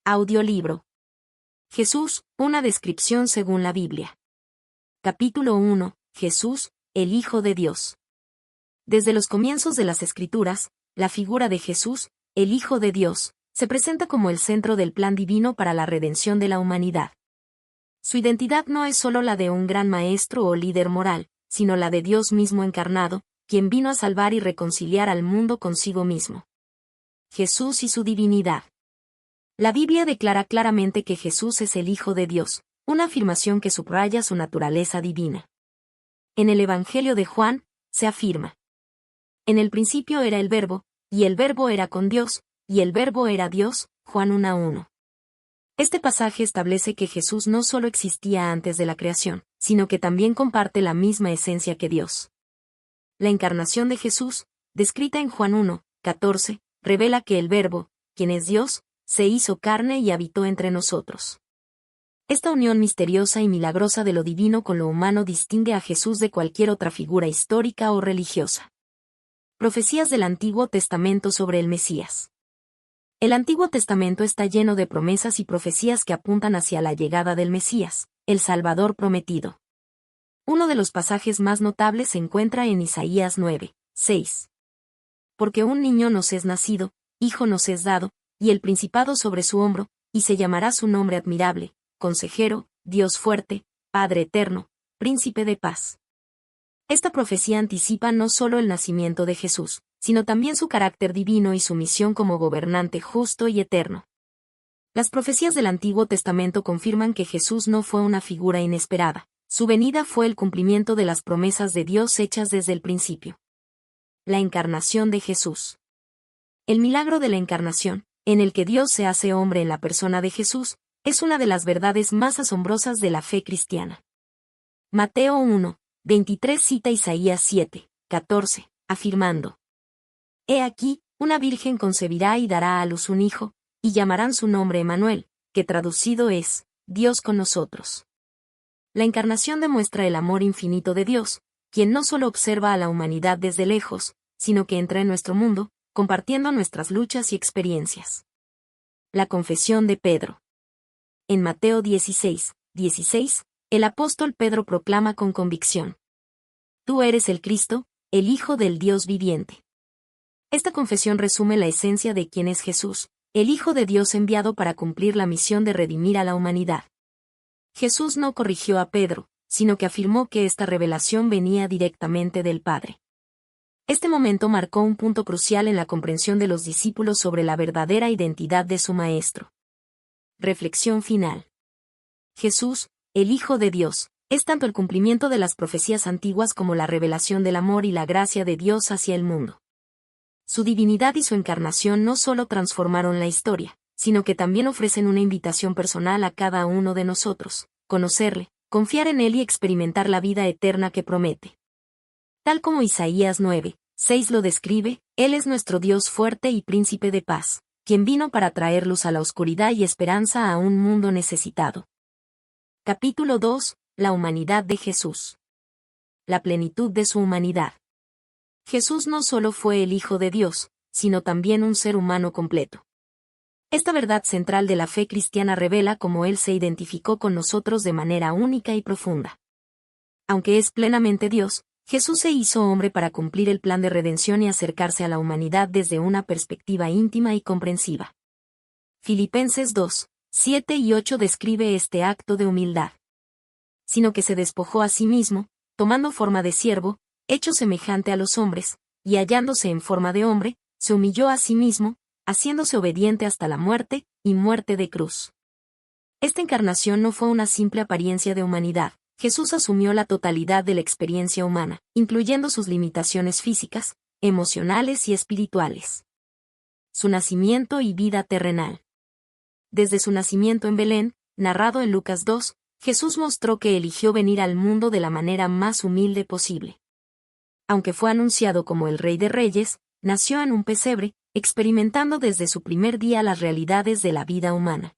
Audiolibro. Jesús, una descripción según la Biblia. Capítulo 1. Jesús, el Hijo de Dios. Desde los comienzos de las Escrituras, la figura de Jesús, el Hijo de Dios, se presenta como el centro del plan divino para la redención de la humanidad. Su identidad no es solo la de un gran maestro o líder moral, sino la de Dios mismo encarnado, quien vino a salvar y reconciliar al mundo consigo mismo. Jesús y su divinidad. La Biblia declara claramente que Jesús es el Hijo de Dios, una afirmación que subraya su naturaleza divina. En el Evangelio de Juan, se afirma: en el principio era el Verbo, y el Verbo era con Dios, y el Verbo era Dios. Juan 1:1. Este pasaje establece que Jesús no solo existía antes de la creación, sino que también comparte la misma esencia que Dios. La encarnación de Jesús, descrita en Juan 1:14, revela que el Verbo, quien es Dios, se hizo carne y habitó entre nosotros. Esta unión misteriosa y milagrosa de lo divino con lo humano distingue a Jesús de cualquier otra figura histórica o religiosa. Profecías del Antiguo Testamento sobre el Mesías. El Antiguo Testamento está lleno de promesas y profecías que apuntan hacia la llegada del Mesías, el Salvador prometido. Uno de los pasajes más notables se encuentra en Isaías 9:6. Porque un niño nos es nacido, hijo nos es dado, y el principado sobre su hombro, y se llamará su nombre admirable, Consejero, Dios fuerte, Padre eterno, Príncipe de paz. Esta profecía anticipa no solo el nacimiento de Jesús, sino también su carácter divino y su misión como gobernante justo y eterno. Las profecías del Antiguo Testamento confirman que Jesús no fue una figura inesperada, su venida fue el cumplimiento de las promesas de Dios hechas desde el principio. La encarnación de Jesús. El milagro de la encarnación, en el que Dios se hace hombre en la persona de Jesús, es una de las verdades más asombrosas de la fe cristiana. Mateo 1:23 cita Isaías 7:14, afirmando: He aquí, una virgen concebirá y dará a luz un hijo, y llamarán su nombre Emmanuel, que traducido es, Dios con nosotros. La encarnación demuestra el amor infinito de Dios, quien no solo observa a la humanidad desde lejos, sino que entra en nuestro mundo, compartiendo nuestras luchas y experiencias. La confesión de Pedro. En Mateo 16:16, el apóstol Pedro proclama con convicción: Tú eres el Cristo, el Hijo del Dios viviente. Esta confesión resume la esencia de quién es Jesús, el Hijo de Dios enviado para cumplir la misión de redimir a la humanidad. Jesús no corrigió a Pedro, sino que afirmó que esta revelación venía directamente del Padre. Este momento marcó un punto crucial en la comprensión de los discípulos sobre la verdadera identidad de su Maestro. Reflexión final. Jesús, el Hijo de Dios, es tanto el cumplimiento de las profecías antiguas como la revelación del amor y la gracia de Dios hacia el mundo. Su divinidad y su encarnación no solo transformaron la historia, sino que también ofrecen una invitación personal a cada uno de nosotros: conocerle, confiar en él y experimentar la vida eterna que promete. Tal como Isaías 9:6 lo describe, Él es nuestro Dios fuerte y príncipe de paz, quien vino para traer luz a la oscuridad y esperanza a un mundo necesitado. Capítulo 2. La humanidad de Jesús. La plenitud de su humanidad. Jesús no solo fue el Hijo de Dios, sino también un ser humano completo. Esta verdad central de la fe cristiana revela cómo Él se identificó con nosotros de manera única y profunda. Aunque es plenamente Dios, Jesús se hizo hombre para cumplir el plan de redención y acercarse a la humanidad desde una perspectiva íntima y comprensiva. Filipenses 2:7-8 describe este acto de humildad. Sino que se despojó a sí mismo, tomando forma de siervo, hecho semejante a los hombres, y hallándose en forma de hombre, se humilló a sí mismo, haciéndose obediente hasta la muerte, y muerte de cruz. Esta encarnación no fue una simple apariencia de humanidad. Jesús asumió la totalidad de la experiencia humana, incluyendo sus limitaciones físicas, emocionales y espirituales. Su nacimiento y vida terrenal. Desde su nacimiento en Belén, narrado en Lucas 2, Jesús mostró que eligió venir al mundo de la manera más humilde posible. Aunque fue anunciado como el Rey de Reyes, nació en un pesebre, experimentando desde su primer día las realidades de la vida humana.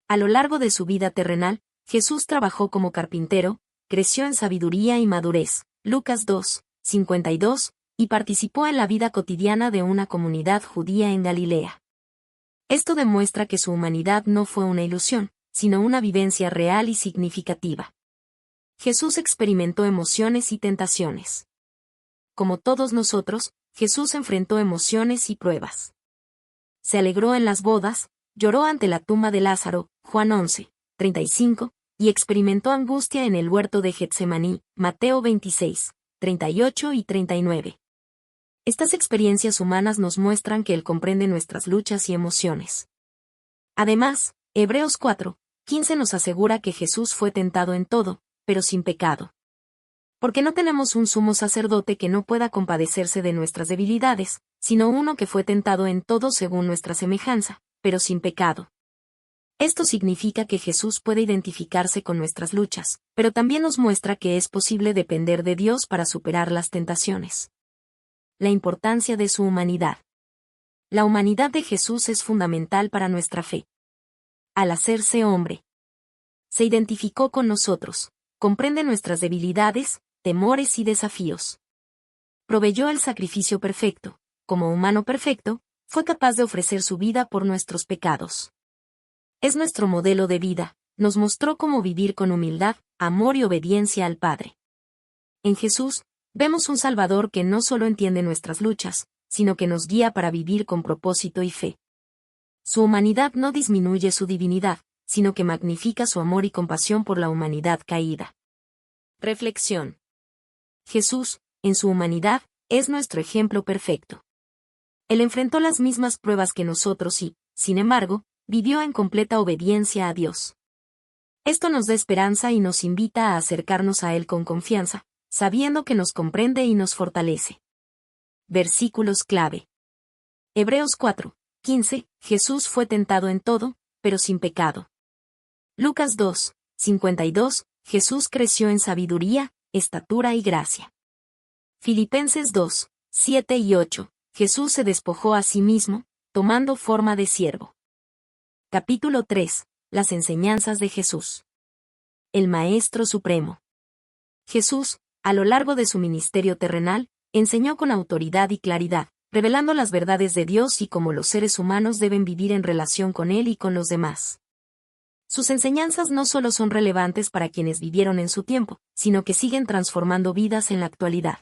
A lo largo de su vida terrenal, Jesús trabajó como carpintero, creció en sabiduría y madurez, Lucas 2:52, y participó en la vida cotidiana de una comunidad judía en Galilea. Esto demuestra que su humanidad no fue una ilusión, sino una vivencia real y significativa. Jesús experimentó emociones y tentaciones. Como todos nosotros, Jesús enfrentó emociones y pruebas. Se alegró en las bodas, lloró ante la tumba de Lázaro, Juan 11, 35, y experimentó angustia en el huerto de Getsemaní, Mateo 26, 38 y 39. Estas experiencias humanas nos muestran que Él comprende nuestras luchas y emociones. Además, Hebreos 4, 15 nos asegura que Jesús fue tentado en todo, pero sin pecado. Porque no tenemos un sumo sacerdote que no pueda compadecerse de nuestras debilidades, sino uno que fue tentado en todo según nuestra semejanza, pero sin pecado. Esto significa que Jesús puede identificarse con nuestras luchas, pero también nos muestra que es posible depender de Dios para superar las tentaciones. La importancia de su humanidad. La humanidad de Jesús es fundamental para nuestra fe. Al hacerse hombre, se identificó con nosotros, comprende nuestras debilidades, temores y desafíos. Proveyó el sacrificio perfecto, como humano perfecto, fue capaz de ofrecer su vida por nuestros pecados. Es nuestro modelo de vida, nos mostró cómo vivir con humildad, amor y obediencia al Padre. En Jesús, vemos un Salvador que no solo entiende nuestras luchas, sino que nos guía para vivir con propósito y fe. Su humanidad no disminuye su divinidad, sino que magnifica su amor y compasión por la humanidad caída. Reflexión. Jesús, en su humanidad, es nuestro ejemplo perfecto. Él enfrentó las mismas pruebas que nosotros y, sin embargo, vivió en completa obediencia a Dios. Esto nos da esperanza y nos invita a acercarnos a Él con confianza, sabiendo que nos comprende y nos fortalece. Versículos clave. Hebreos 4, 15, Jesús fue tentado en todo, pero sin pecado. Lucas 2, 52, Jesús creció en sabiduría, estatura y gracia. Filipenses 2, 7 y 8, Jesús se despojó a sí mismo, tomando forma de siervo. Capítulo 3, las enseñanzas de Jesús. El Maestro Supremo. Jesús, a lo largo de su ministerio terrenal, enseñó con autoridad y claridad, revelando las verdades de Dios y cómo los seres humanos deben vivir en relación con Él y con los demás. Sus enseñanzas no solo son relevantes para quienes vivieron en su tiempo, sino que siguen transformando vidas en la actualidad.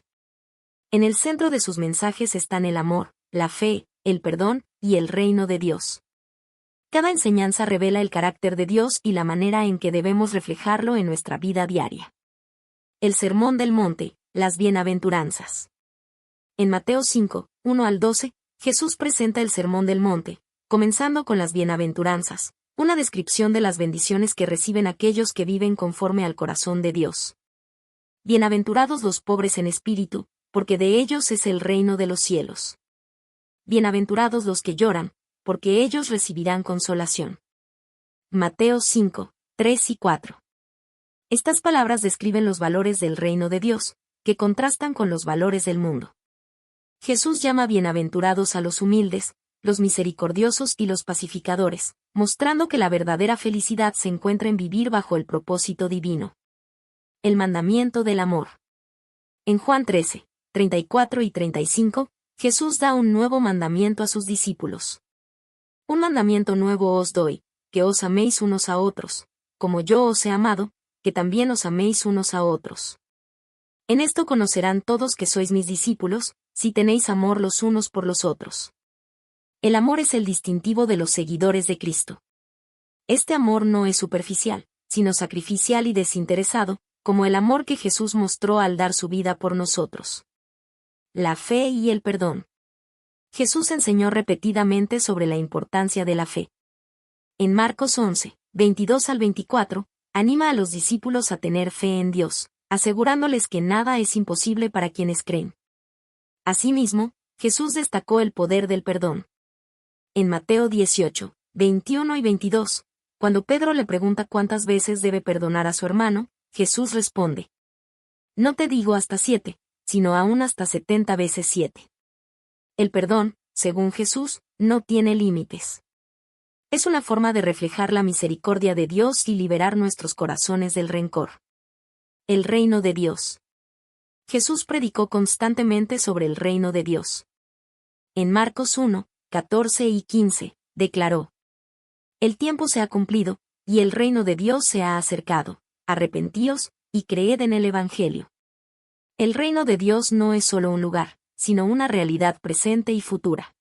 En el centro de sus mensajes están el amor, la fe, el perdón y el reino de Dios. Cada enseñanza revela el carácter de Dios y la manera en que debemos reflejarlo en nuestra vida diaria. El Sermón del Monte, las Bienaventuranzas. En Mateo 5, 1 al 12, Jesús presenta el Sermón del Monte, comenzando con las Bienaventuranzas, una descripción de las bendiciones que reciben aquellos que viven conforme al corazón de Dios. Bienaventurados los pobres en espíritu, porque de ellos es el reino de los cielos. Bienaventurados los que lloran, porque ellos recibirán consolación. Mateo 5, 3 y 4. Estas palabras describen los valores del reino de Dios, que contrastan con los valores del mundo. Jesús llama bienaventurados a los humildes, los misericordiosos y los pacificadores, mostrando que la verdadera felicidad se encuentra en vivir bajo el propósito divino. El mandamiento del amor. En Juan 13, 34 y 35, Jesús da un nuevo mandamiento a sus discípulos. Un mandamiento nuevo os doy, que os améis unos a otros, como yo os he amado, que también os améis unos a otros. En esto conocerán todos que sois mis discípulos, si tenéis amor los unos por los otros. El amor es el distintivo de los seguidores de Cristo. Este amor no es superficial, sino sacrificial y desinteresado, como el amor que Jesús mostró al dar su vida por nosotros. La fe y el perdón. Jesús enseñó repetidamente sobre la importancia de la fe. En Marcos 11, 22 al 24, anima a los discípulos a tener fe en Dios, asegurándoles que nada es imposible para quienes creen. Asimismo, Jesús destacó el poder del perdón. En Mateo 18, 21 y 22, cuando Pedro le pregunta cuántas veces debe perdonar a su hermano, Jesús responde: No te digo hasta 7, sino aún hasta 70 veces 7. El perdón, según Jesús, no tiene límites. Es una forma de reflejar la misericordia de Dios y liberar nuestros corazones del rencor. El reino de Dios. Jesús predicó constantemente sobre el reino de Dios. En Marcos 1, 14 y 15, declaró: el tiempo se ha cumplido, y el reino de Dios se ha acercado. Arrepentíos, y creed en el Evangelio. El reino de Dios no es solo un lugar, sino una realidad presente y futura.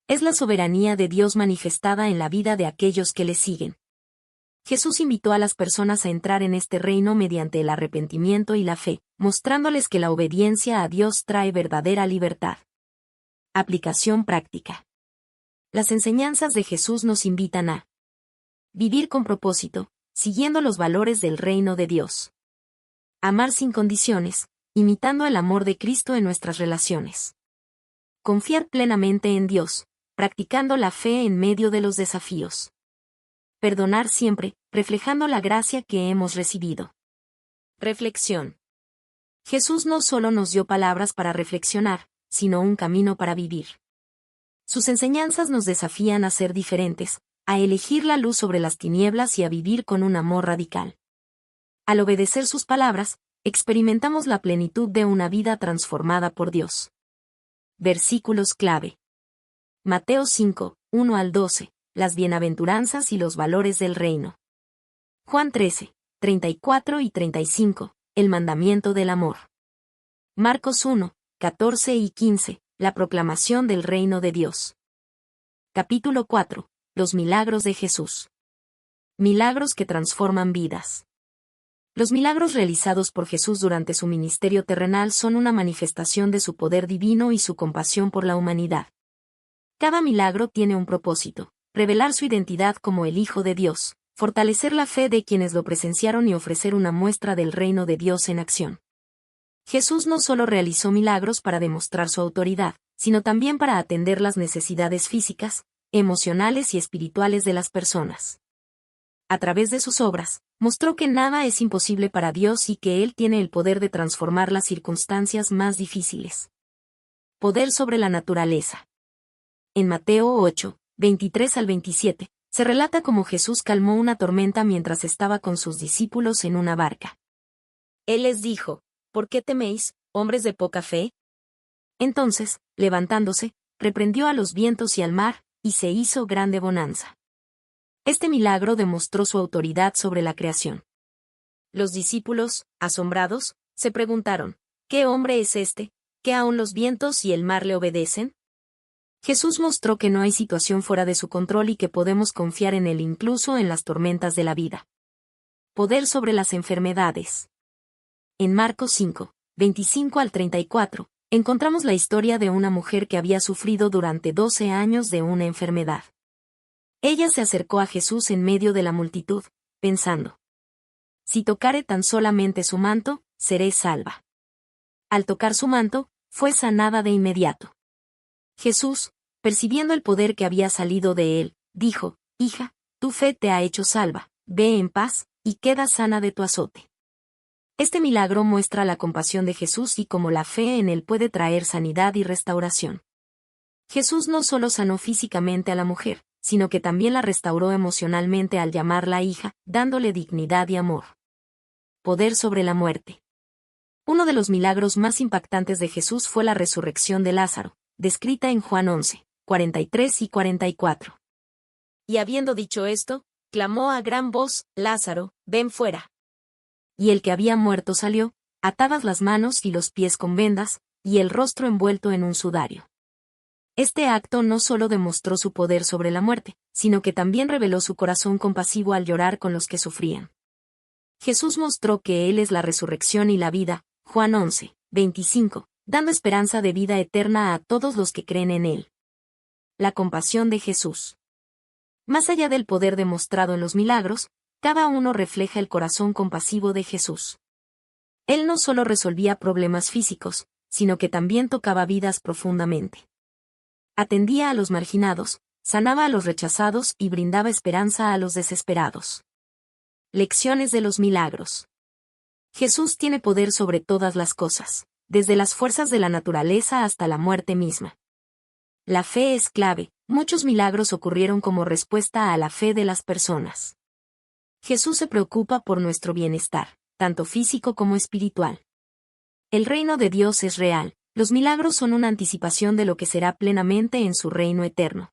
Es la soberanía de Dios manifestada en la vida de aquellos que le siguen. Jesús invitó a las personas a entrar en este reino mediante el arrepentimiento y la fe, mostrándoles que la obediencia a Dios trae verdadera libertad. Aplicación práctica. Las enseñanzas de Jesús nos invitan a vivir con propósito, siguiendo los valores del reino de Dios. Amar sin condiciones, imitando el amor de Cristo en nuestras relaciones. Confiar plenamente en Dios, practicando la fe en medio de los desafíos. Perdonar siempre, reflejando la gracia que hemos recibido. Reflexión. Jesús no solo nos dio palabras para reflexionar, sino un camino para vivir. Sus enseñanzas nos desafían a ser diferentes, a elegir la luz sobre las tinieblas y a vivir con un amor radical. Al obedecer sus palabras, experimentamos la plenitud de una vida transformada por Dios. Versículos clave. Mateo 5, 1 al 12, las bienaventuranzas y los valores del reino. Juan 13, 34 y 35, el mandamiento del amor. Marcos 1, 14 y 15, la proclamación del reino de Dios. Capítulo 4, los milagros de Jesús. Milagros que transforman vidas. Los milagros realizados por Jesús durante su ministerio terrenal son una manifestación de su poder divino y su compasión por la humanidad. Cada milagro tiene un propósito: revelar su identidad como el Hijo de Dios, fortalecer la fe de quienes lo presenciaron y ofrecer una muestra del reino de Dios en acción. Jesús no solo realizó milagros para demostrar su autoridad, sino también para atender las necesidades físicas, emocionales y espirituales de las personas. A través de sus obras, mostró que nada es imposible para Dios y que Él tiene el poder de transformar las circunstancias más difíciles. Poder sobre la naturaleza. En Mateo 8, 23 al 27, se relata cómo Jesús calmó una tormenta mientras estaba con sus discípulos en una barca. Él les dijo: ¿por qué teméis, hombres de poca fe? Entonces, levantándose, reprendió a los vientos y al mar, y se hizo grande bonanza. Este milagro demostró su autoridad sobre la creación. Los discípulos, asombrados, se preguntaron: ¿qué hombre es este, que aun los vientos y el mar le obedecen? Jesús mostró que no hay situación fuera de su control y que podemos confiar en Él incluso en las tormentas de la vida. Poder sobre las enfermedades. En Marcos 5, 25 al 34, encontramos la historia de una mujer que había sufrido durante 12 años de una enfermedad. Ella se acercó a Jesús en medio de la multitud, pensando: si tocare tan solamente su manto, seré salva. Al tocar su manto, fue sanada de inmediato. Jesús, percibiendo el poder que había salido de él, dijo: hija, tu fe te ha hecho salva, ve en paz, y queda sana de tu azote. Este milagro muestra la compasión de Jesús y cómo la fe en él puede traer sanidad y restauración. Jesús no solo sanó físicamente a la mujer, sino que también la restauró emocionalmente al llamarla hija, dándole dignidad y amor. Poder sobre la muerte. Uno de los milagros más impactantes de Jesús fue la resurrección de Lázaro, descrita en Juan 11, 43 y 44. Y habiendo dicho esto, clamó a gran voz: Lázaro, ven fuera. Y el que había muerto salió, atadas las manos y los pies con vendas, y el rostro envuelto en un sudario. Este acto no solo demostró su poder sobre la muerte, sino que también reveló su corazón compasivo al llorar con los que sufrían. Jesús mostró que Él es la resurrección y la vida, Juan 11, 25, dando esperanza de vida eterna a todos los que creen en Él. La compasión de Jesús. Más allá del poder demostrado en los milagros, cada uno refleja el corazón compasivo de Jesús. Él no solo resolvía problemas físicos, sino que también tocaba vidas profundamente. Atendía a los marginados, sanaba a los rechazados y brindaba esperanza a los desesperados. Lecciones de los milagros. Jesús tiene poder sobre todas las cosas, desde las fuerzas de la naturaleza hasta la muerte misma. La fe es clave, muchos milagros ocurrieron como respuesta a la fe de las personas. Jesús se preocupa por nuestro bienestar, tanto físico como espiritual. El reino de Dios es real, los milagros son una anticipación de lo que será plenamente en su reino eterno.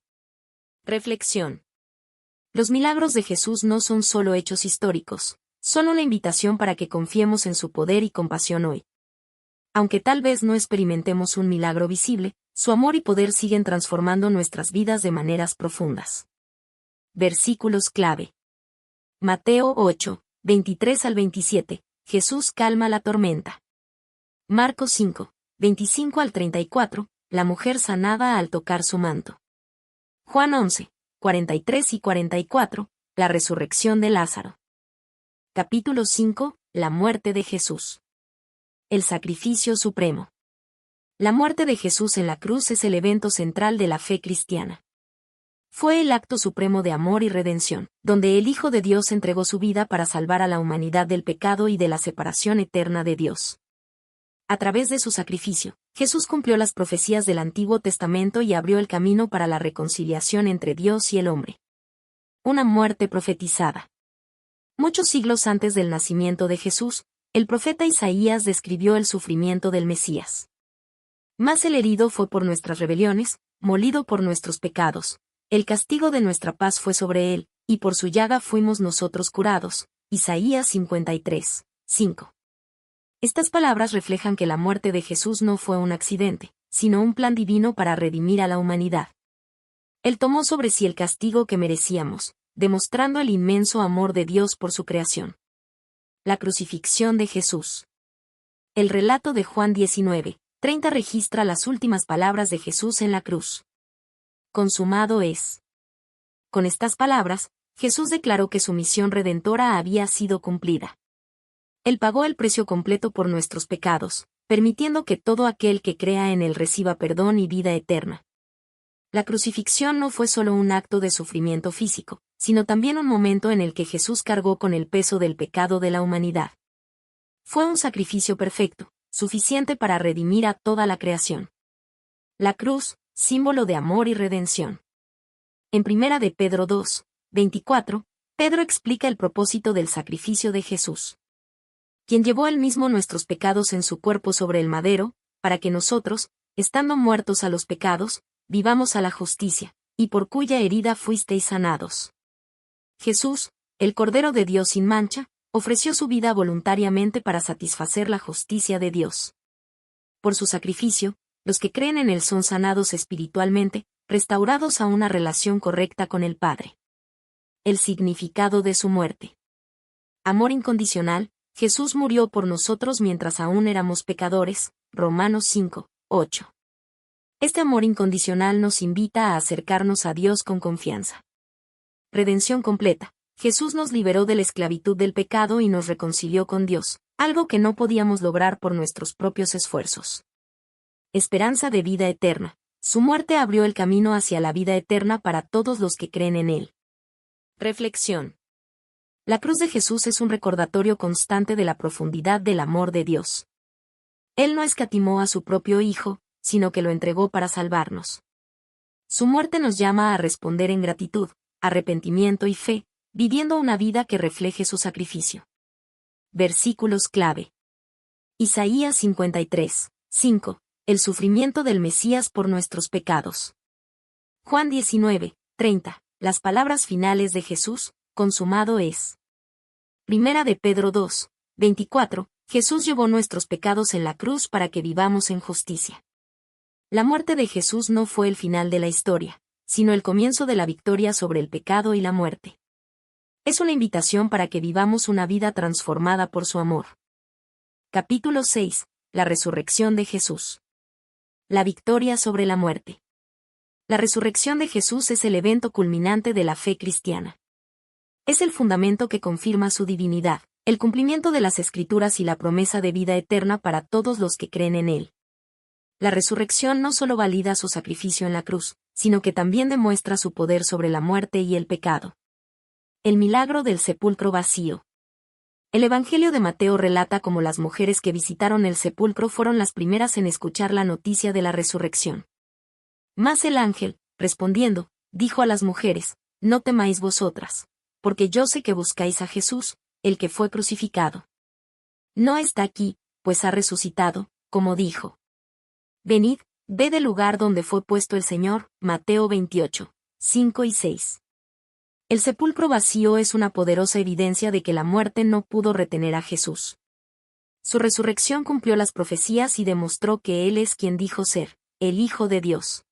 Reflexión. Los milagros de Jesús no son solo hechos históricos, son una invitación para que confiemos en su poder y compasión hoy. Aunque tal vez no experimentemos un milagro visible, su amor y poder siguen transformando nuestras vidas de maneras profundas. Versículos clave. Mateo 8, 23 al 27. Jesús calma la tormenta. Marcos 5, 25 al 34. La mujer sanada al tocar su manto. Juan 11, 43 y 44. La resurrección de Lázaro. Capítulo 5. La muerte de Jesús. El sacrificio supremo. La muerte de Jesús en la cruz es el evento central de la fe cristiana. Fue el acto supremo de amor y redención, donde el Hijo de Dios entregó su vida para salvar a la humanidad del pecado y de la separación eterna de Dios. A través de su sacrificio, Jesús cumplió las profecías del Antiguo Testamento y abrió el camino para la reconciliación entre Dios y el hombre. Una muerte profetizada. Muchos siglos antes del nacimiento de Jesús, el profeta Isaías describió el sufrimiento del Mesías. Mas el herido fue por nuestras rebeliones, molido por nuestros pecados. El castigo de nuestra paz fue sobre él, y por su llaga fuimos nosotros curados. Isaías 53, 5. Estas palabras reflejan que la muerte de Jesús no fue un accidente, sino un plan divino para redimir a la humanidad. Él tomó sobre sí el castigo que merecíamos, demostrando el inmenso amor de Dios por su creación. La crucifixión de Jesús. El relato de Juan 19, 30 registra las últimas palabras de Jesús en la cruz. Consumado es. Con estas palabras, Jesús declaró que su misión redentora había sido cumplida. Él pagó el precio completo por nuestros pecados, permitiendo que todo aquel que crea en él reciba perdón y vida eterna. La crucifixión no fue solo un acto de sufrimiento físico, sino también un momento en el que Jesús cargó con el peso del pecado de la humanidad. Fue un sacrificio perfecto, suficiente para redimir a toda la creación. La cruz, símbolo de amor y redención. En 1 de Pedro 2, 24, Pedro explica el propósito del sacrificio de Jesús. Quien llevó él mismo nuestros pecados en su cuerpo sobre el madero, para que nosotros, estando muertos a los pecados, vivamos a la justicia, y por cuya herida fuisteis sanados. Jesús, el Cordero de Dios sin mancha, ofreció su vida voluntariamente para satisfacer la justicia de Dios. Por su sacrificio, los que creen en él son sanados espiritualmente, restaurados a una relación correcta con el Padre. El significado de su muerte. Amor incondicional. Jesús murió por nosotros mientras aún éramos pecadores. Romanos 5, 8. Este amor incondicional nos invita a acercarnos a Dios con confianza. Redención completa. Jesús nos liberó de la esclavitud del pecado y nos reconcilió con Dios, algo que no podíamos lograr por nuestros propios esfuerzos. Esperanza de vida eterna. Su muerte abrió el camino hacia la vida eterna para todos los que creen en él. Reflexión. La cruz de Jesús es un recordatorio constante de la profundidad del amor de Dios. Él no escatimó a su propio Hijo, sino que lo entregó para salvarnos. Su muerte nos llama a responder en gratitud, arrepentimiento y fe, viviendo una vida que refleje su sacrificio. Versículos clave. Isaías 53, 5. El sufrimiento del Mesías por nuestros pecados. Juan 19, 30. Las palabras finales de Jesús, consumado es. 1 de Pedro 2, 24. Jesús llevó nuestros pecados en la cruz para que vivamos en justicia. La muerte de Jesús no fue el final de la historia, sino el comienzo de la victoria sobre el pecado y la muerte. Es una invitación para que vivamos una vida transformada por su amor. Capítulo 6. La resurrección de Jesús. La victoria sobre la muerte. La resurrección de Jesús es el evento culminante de la fe cristiana. Es el fundamento que confirma su divinidad, el cumplimiento de las Escrituras y la promesa de vida eterna para todos los que creen en él. La resurrección no solo valida su sacrificio en la cruz, sino que también demuestra su poder sobre la muerte y el pecado. El milagro del sepulcro vacío. El Evangelio de Mateo relata cómo las mujeres que visitaron el sepulcro fueron las primeras en escuchar la noticia de la resurrección. Mas el ángel, respondiendo, dijo a las mujeres: No temáis vosotras, porque yo sé que buscáis a Jesús, el que fue crucificado. No está aquí, pues ha resucitado, como dijo. Venid, ved el lugar donde fue puesto el Señor. Mateo 28, 5 y 6. El sepulcro vacío es una poderosa evidencia de que la muerte no pudo retener a Jesús. Su resurrección cumplió las profecías y demostró que Él es quien dijo ser, el Hijo de Dios.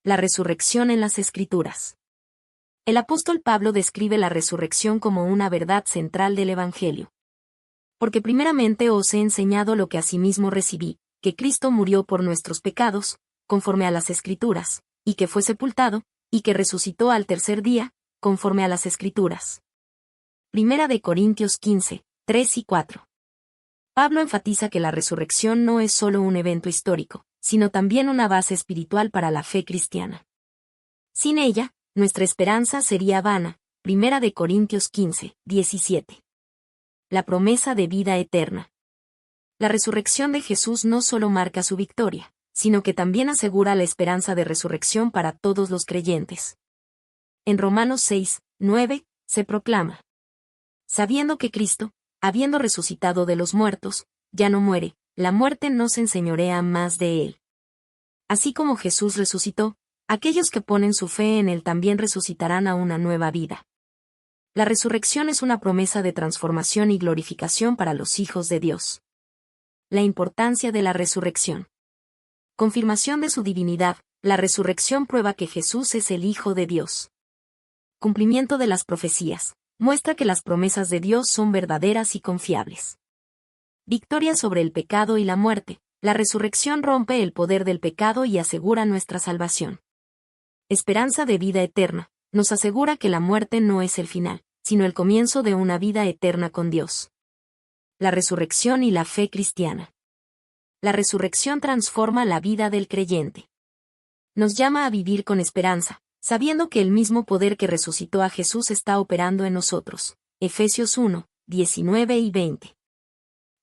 La resurrección en las Escrituras. El apóstol Pablo describe la resurrección como una verdad central del Evangelio. Porque primeramente os he enseñado lo que asimismo recibí, que Cristo murió por nuestros pecados, conforme a las Escrituras, y que fue sepultado, y que resucitó al tercer día, conforme a las Escrituras. Primera de Corintios 15, 3 y 4. Pablo enfatiza que la resurrección no es solo un evento histórico, sino también una base espiritual para la fe cristiana. Sin ella, nuestra esperanza sería vana. Primera de Corintios 15, 17. La promesa de vida eterna. La resurrección de Jesús no solo marca su victoria, sino que también asegura la esperanza de resurrección para todos los creyentes. En Romanos 6, 9, se proclama: sabiendo que Cristo, habiendo resucitado de los muertos, ya no muere, la muerte no se enseñorea más de él. Así como Jesús resucitó, aquellos que ponen su fe en él también resucitarán a una nueva vida. La resurrección es una promesa de transformación y glorificación para los hijos de Dios. La importancia de la resurrección. Confirmación de su divinidad, la resurrección prueba que Jesús es el Hijo de Dios. Cumplimiento de las profecías. Muestra que las promesas de Dios son verdaderas y confiables. Victoria sobre el pecado y la muerte. La resurrección rompe el poder del pecado y asegura nuestra salvación. Esperanza de vida eterna. Nos asegura que la muerte no es el final, sino el comienzo de una vida eterna con Dios. La resurrección y la fe cristiana. La resurrección transforma la vida del creyente. Nos llama a vivir con esperanza, sabiendo que el mismo poder que resucitó a Jesús está operando en nosotros. Efesios 1, 19 y 20.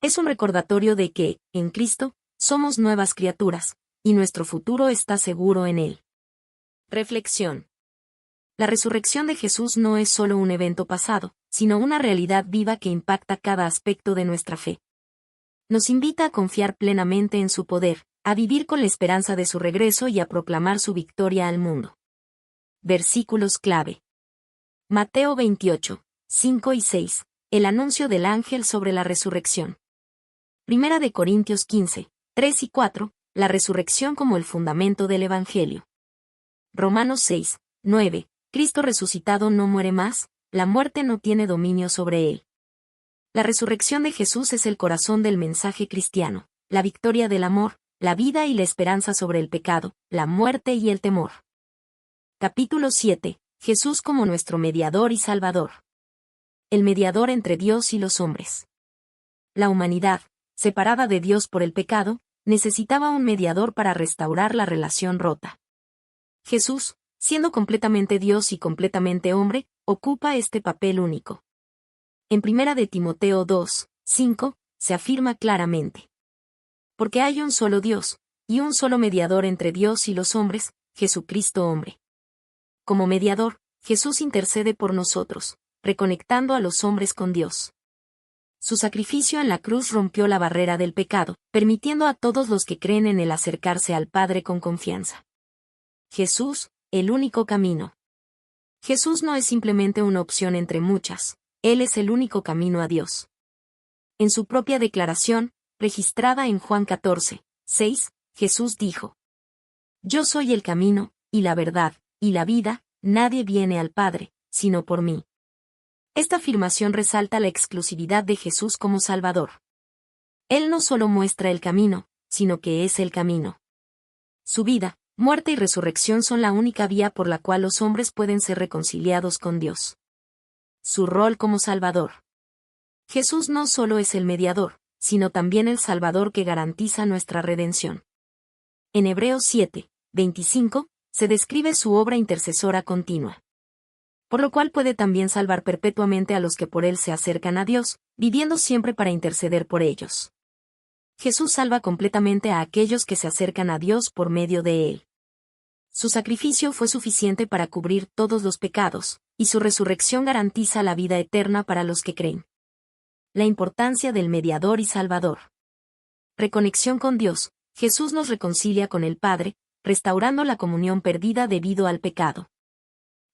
Es un recordatorio de que, en Cristo, somos nuevas criaturas, y nuestro futuro está seguro en Él. Reflexión. La resurrección de Jesús no es solo un evento pasado, sino una realidad viva que impacta cada aspecto de nuestra fe. Nos invita a confiar plenamente en su poder, a vivir con la esperanza de su regreso y a proclamar su victoria al mundo. Versículos clave. Mateo 28, 5 y 6, el anuncio del ángel sobre la resurrección. Primera de Corintios 15, 3 y 4, la resurrección como el fundamento del Evangelio. Romanos 6, 9, Cristo resucitado no muere más, la muerte no tiene dominio sobre él. La resurrección de Jesús es el corazón del mensaje cristiano, la victoria del amor, la vida y la esperanza sobre el pecado, la muerte y el temor. Capítulo 7. Jesús como nuestro mediador y salvador. El mediador entre Dios y los hombres. La humanidad, separada de Dios por el pecado, necesitaba un mediador para restaurar la relación rota. Jesús, siendo completamente Dios y completamente hombre, ocupa este papel único. En 1 de Timoteo 2, 5, se afirma claramente: porque hay un solo Dios, y un solo mediador entre Dios y los hombres, Jesucristo hombre. Como mediador, Jesús intercede por nosotros, reconectando a los hombres con Dios. Su sacrificio en la cruz rompió la barrera del pecado, permitiendo a todos los que creen en él acercarse al Padre con confianza. Jesús, el único camino. Jesús no es simplemente una opción entre muchas, Él es el único camino a Dios. En su propia declaración, registrada en Juan 14, 6, Jesús dijo: yo soy el camino, y la verdad, y la vida, nadie viene al Padre, sino por mí. Esta afirmación resalta la exclusividad de Jesús como Salvador. Él no solo muestra el camino, sino que es el camino. Su vida, muerte y resurrección son la única vía por la cual los hombres pueden ser reconciliados con Dios. Su rol como Salvador. Jesús no solo es el mediador, sino también el Salvador que garantiza nuestra redención. En Hebreos 7, 25, se describe su obra intercesora continua. Por lo cual puede también salvar perpetuamente a los que por él se acercan a Dios, viviendo siempre para interceder por ellos. Jesús salva completamente a aquellos que se acercan a Dios por medio de él. Su sacrificio fue suficiente para cubrir todos los pecados, y su resurrección garantiza la vida eterna para los que creen. La importancia del mediador y salvador. Reconexión con Dios. Jesús nos reconcilia con el Padre, restaurando la comunión perdida debido al pecado.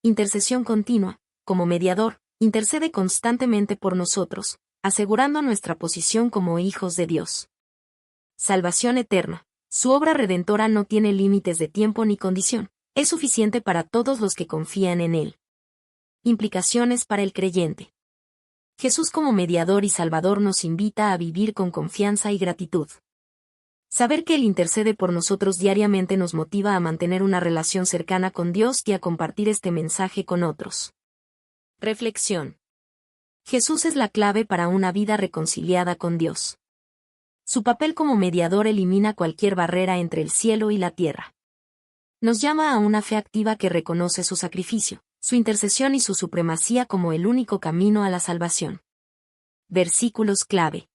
Intercesión continua, como mediador, intercede constantemente por nosotros, asegurando nuestra posición como hijos de Dios. Salvación eterna. Su obra redentora no tiene límites de tiempo ni condición, es suficiente para todos los que confían en Él. Implicaciones para el creyente. Jesús como mediador y salvador nos invita a vivir con confianza y gratitud. Saber que Él intercede por nosotros diariamente nos motiva a mantener una relación cercana con Dios y a compartir este mensaje con otros. Reflexión. Jesús es la clave para una vida reconciliada con Dios. Su papel como mediador elimina cualquier barrera entre el cielo y la tierra. Nos llama a una fe activa que reconoce su sacrificio, su intercesión y su supremacía como el único camino a la salvación. Versículos clave.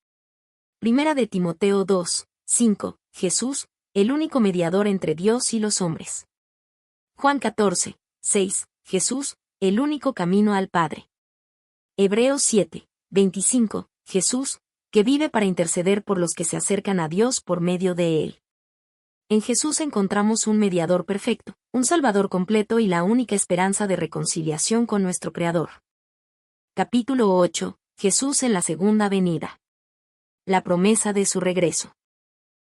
Primera de Timoteo 2, 5, Jesús, el único mediador entre Dios y los hombres. Juan 14, 6, Jesús, el único camino al Padre. Hebreos 7, 25, Jesús, que vive para interceder por los que se acercan a Dios por medio de Él. En Jesús encontramos un mediador perfecto, un Salvador completo y la única esperanza de reconciliación con nuestro Creador. Capítulo 8. Jesús en la segunda venida. La promesa de su regreso.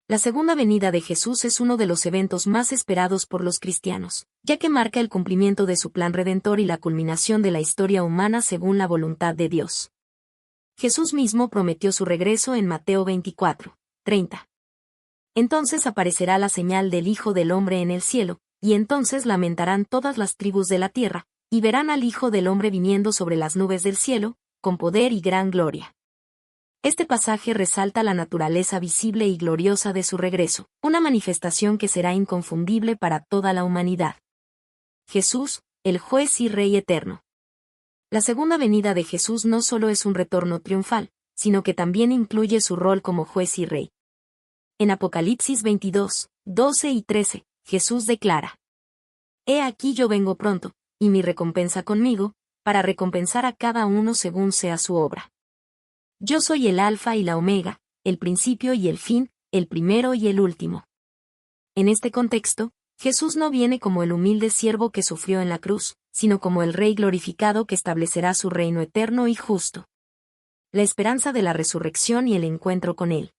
La segunda venida de Jesús es uno de los eventos más esperados por los cristianos, ya que marca el cumplimiento de su plan redentor y la culminación de la historia humana según la voluntad de Dios. Jesús mismo prometió su regreso en Mateo 24, 30. Entonces aparecerá la señal del Hijo del Hombre en el cielo, y entonces lamentarán todas las tribus de la tierra, y verán al Hijo del Hombre viniendo sobre las nubes del cielo, con poder y gran gloria. Este pasaje resalta la naturaleza visible y gloriosa de su regreso, una manifestación que será inconfundible para toda la humanidad. Jesús, el juez y Rey eterno. La segunda venida de Jesús no solo es un retorno triunfal, sino que también incluye su rol como juez y rey. En Apocalipsis 22, 12 y 13, Jesús declara: He aquí yo vengo pronto, y mi recompensa conmigo, para recompensar a cada uno según sea su obra. Yo soy el Alfa y la Omega, el principio y el fin, el primero y el último. En este contexto, Jesús no viene como el humilde siervo que sufrió en la cruz, sino como el Rey glorificado que establecerá su reino eterno y justo. La esperanza de la resurrección y el encuentro con Él.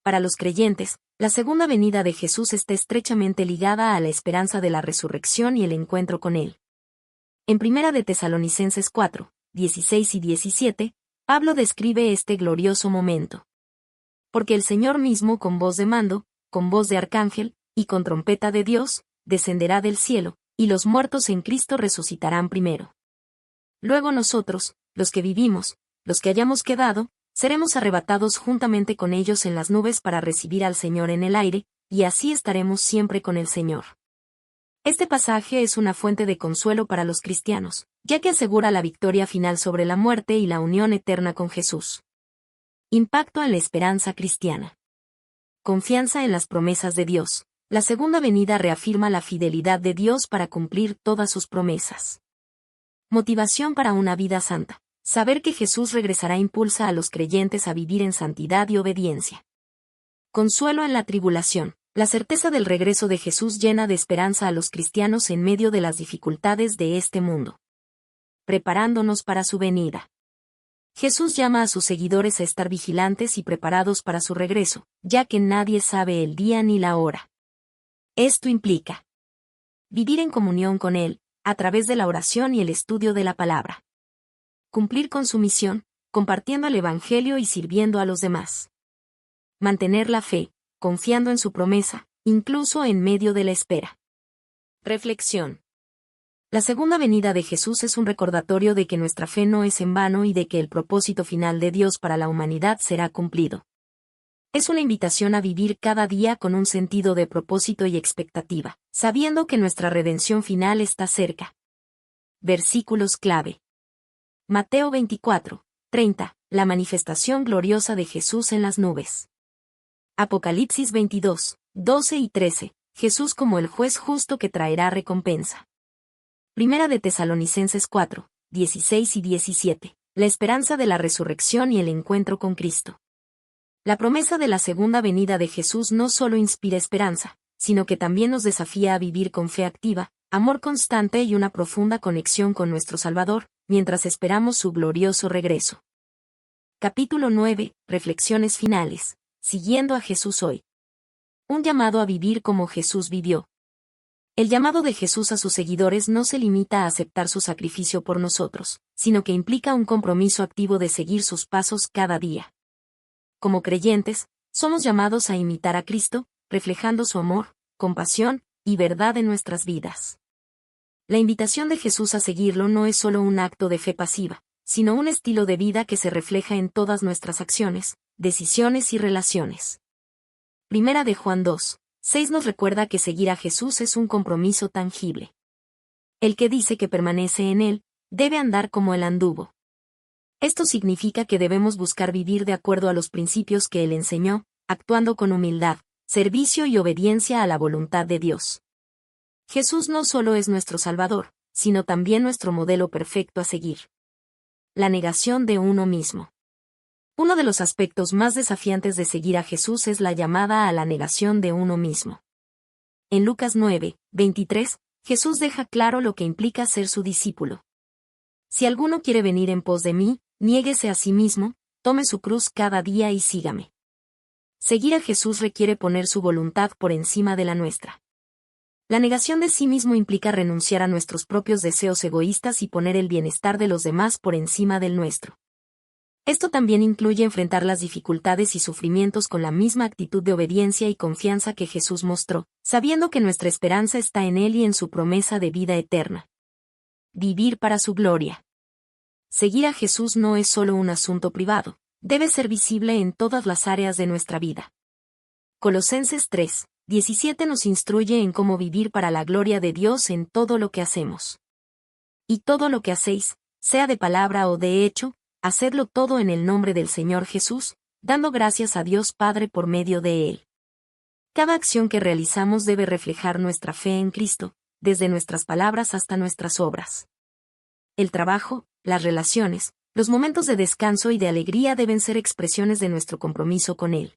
Para los creyentes, la segunda venida de Jesús está estrechamente ligada a la esperanza de la resurrección y el encuentro con Él. En Primera de Tesalonicenses 4, 16 y 17, Pablo describe este glorioso momento. Porque el Señor mismo con voz de mando, con voz de arcángel, y con trompeta de Dios, descenderá del cielo, y los muertos en Cristo resucitarán primero. Luego nosotros, los que vivimos, los que hayamos quedado, seremos arrebatados juntamente con ellos en las nubes para recibir al Señor en el aire, y así estaremos siempre con el Señor. Este pasaje es una fuente de consuelo para los cristianos, ya que asegura la victoria final sobre la muerte y la unión eterna con Jesús. Impacto en la esperanza cristiana. Confianza en las promesas de Dios. La segunda venida reafirma la fidelidad de Dios para cumplir todas sus promesas. Motivación para una vida santa. Saber que Jesús regresará impulsa a los creyentes a vivir en santidad y obediencia. Consuelo en la tribulación. La certeza del regreso de Jesús llena de esperanza a los cristianos en medio de las dificultades de este mundo. Preparándonos para su venida. Jesús llama a sus seguidores a estar vigilantes y preparados para su regreso, ya que nadie sabe el día ni la hora. Esto implica vivir en comunión con Él, a través de la oración y el estudio de la palabra. Cumplir con su misión, compartiendo el Evangelio y sirviendo a los demás. Mantener la fe, confiando en su promesa, incluso en medio de la espera. Reflexión. La segunda venida de Jesús es un recordatorio de que nuestra fe no es en vano y de que el propósito final de Dios para la humanidad será cumplido. Es una invitación a vivir cada día con un sentido de propósito y expectativa, sabiendo que nuestra redención final está cerca. Versículos clave. Mateo 24, 30, la manifestación gloriosa de Jesús en las nubes. Apocalipsis 22, 12 y 13, Jesús como el juez justo que traerá recompensa. Primera de Tesalonicenses 4, 16 y 17, la esperanza de la resurrección y el encuentro con Cristo. La promesa de la segunda venida de Jesús no solo inspira esperanza, sino que también nos desafía a vivir con fe activa, amor constante y una profunda conexión con nuestro Salvador, mientras esperamos su glorioso regreso. Capítulo 9. Reflexiones finales. Siguiendo a Jesús hoy. Un llamado a vivir como Jesús vivió. El llamado de Jesús a sus seguidores no se limita a aceptar su sacrificio por nosotros, sino que implica un compromiso activo de seguir sus pasos cada día. Como creyentes, somos llamados a imitar a Cristo, reflejando su amor, compasión y verdad en nuestras vidas. La invitación de Jesús a seguirlo no es solo un acto de fe pasiva, sino un estilo de vida que se refleja en todas nuestras acciones, decisiones y relaciones. Primera de Juan 2:6 nos recuerda que seguir a Jesús es un compromiso tangible. El que dice que permanece en Él, debe andar como Él anduvo. Esto significa que debemos buscar vivir de acuerdo a los principios que Él enseñó, actuando con humildad, servicio y obediencia a la voluntad de Dios. Jesús no solo es nuestro Salvador, sino también nuestro modelo perfecto a seguir. La negación de uno mismo. Uno de los aspectos más desafiantes de seguir a Jesús es la llamada a la negación de uno mismo. En Lucas 9:23, Jesús deja claro lo que implica ser su discípulo. Si alguno quiere venir en pos de mí, niéguese a sí mismo, tome su cruz cada día y sígame. Seguir a Jesús requiere poner su voluntad por encima de la nuestra. La negación de sí mismo implica renunciar a nuestros propios deseos egoístas y poner el bienestar de los demás por encima del nuestro. Esto también incluye enfrentar las dificultades y sufrimientos con la misma actitud de obediencia y confianza que Jesús mostró, sabiendo que nuestra esperanza está en Él y en su promesa de vida eterna. Vivir para su gloria. Seguir a Jesús no es solo un asunto privado, debe ser visible en todas las áreas de nuestra vida. Colosenses 3:17 nos instruye en cómo vivir para la gloria de Dios en todo lo que hacemos. Y todo lo que hacéis, sea de palabra o de hecho, hacedlo todo en el nombre del Señor Jesús, dando gracias a Dios Padre por medio de Él. Cada acción que realizamos debe reflejar nuestra fe en Cristo, desde nuestras palabras hasta nuestras obras. El trabajo, las relaciones, los momentos de descanso y de alegría deben ser expresiones de nuestro compromiso con Él.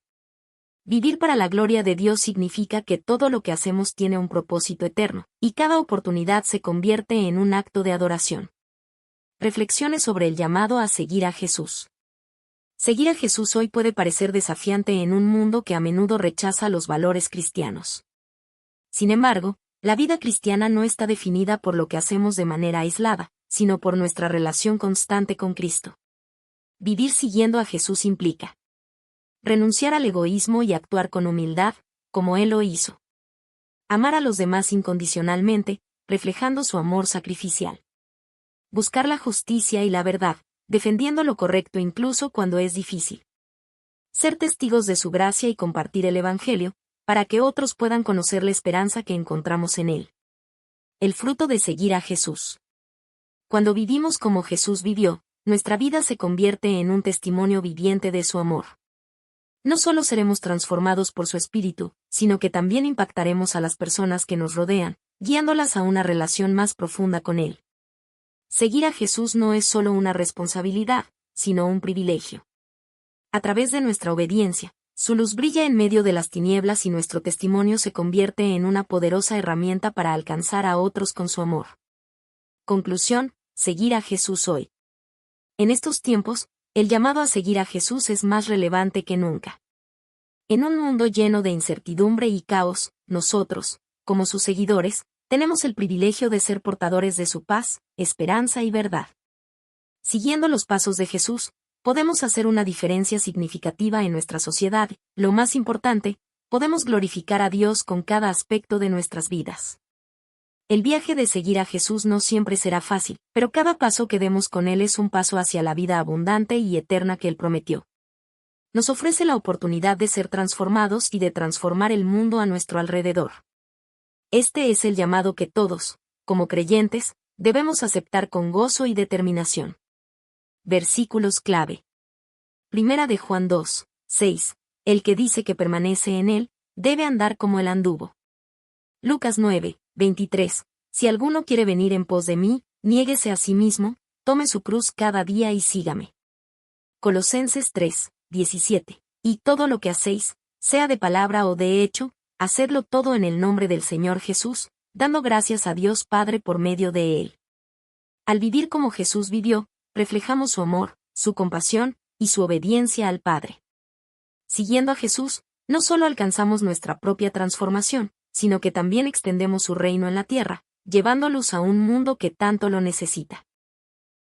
Vivir para la gloria de Dios significa que todo lo que hacemos tiene un propósito eterno, y cada oportunidad se convierte en un acto de adoración. Reflexiones sobre el llamado a seguir a Jesús. Seguir a Jesús hoy puede parecer desafiante en un mundo que a menudo rechaza los valores cristianos. Sin embargo, la vida cristiana no está definida por lo que hacemos de manera aislada, sino por nuestra relación constante con Cristo. Vivir siguiendo a Jesús implica renunciar al egoísmo y actuar con humildad, como Él lo hizo. Amar a los demás incondicionalmente, reflejando su amor sacrificial. Buscar la justicia y la verdad, defendiendo lo correcto incluso cuando es difícil. Ser testigos de su gracia y compartir el Evangelio, para que otros puedan conocer la esperanza que encontramos en Él. El fruto de seguir a Jesús. Cuando vivimos como Jesús vivió, nuestra vida se convierte en un testimonio viviente de su amor. No solo seremos transformados por su Espíritu, sino que también impactaremos a las personas que nos rodean, guiándolas a una relación más profunda con Él. Seguir a Jesús no es solo una responsabilidad, sino un privilegio. A través de nuestra obediencia, su luz brilla en medio de las tinieblas y nuestro testimonio se convierte en una poderosa herramienta para alcanzar a otros con su amor. Conclusión: seguir a Jesús hoy. En estos tiempos, el llamado a seguir a Jesús es más relevante que nunca. En un mundo lleno de incertidumbre y caos, nosotros, como sus seguidores, tenemos el privilegio de ser portadores de su paz, esperanza y verdad. Siguiendo los pasos de Jesús, podemos hacer una diferencia significativa en nuestra sociedad. Lo más importante, podemos glorificar a Dios con cada aspecto de nuestras vidas. El viaje de seguir a Jesús no siempre será fácil, pero cada paso que demos con Él es un paso hacia la vida abundante y eterna que Él prometió. Nos ofrece la oportunidad de ser transformados y de transformar el mundo a nuestro alrededor. Este es el llamado que todos, como creyentes, debemos aceptar con gozo y determinación. Versículos clave. Primera de Juan 2:6. El que dice que permanece en Él, debe andar como Él anduvo. Lucas 9:23. Si alguno quiere venir en pos de mí, niéguese a sí mismo, tome su cruz cada día y sígame. Colosenses 3:17. Y todo lo que hacéis, sea de palabra o de hecho, hacedlo todo en el nombre del Señor Jesús, dando gracias a Dios Padre por medio de él. Al vivir como Jesús vivió, reflejamos su amor, su compasión y su obediencia al Padre. Siguiendo a Jesús, no solo alcanzamos nuestra propia transformación, sino que también extendemos su reino en la tierra, llevando luz a un mundo que tanto lo necesita.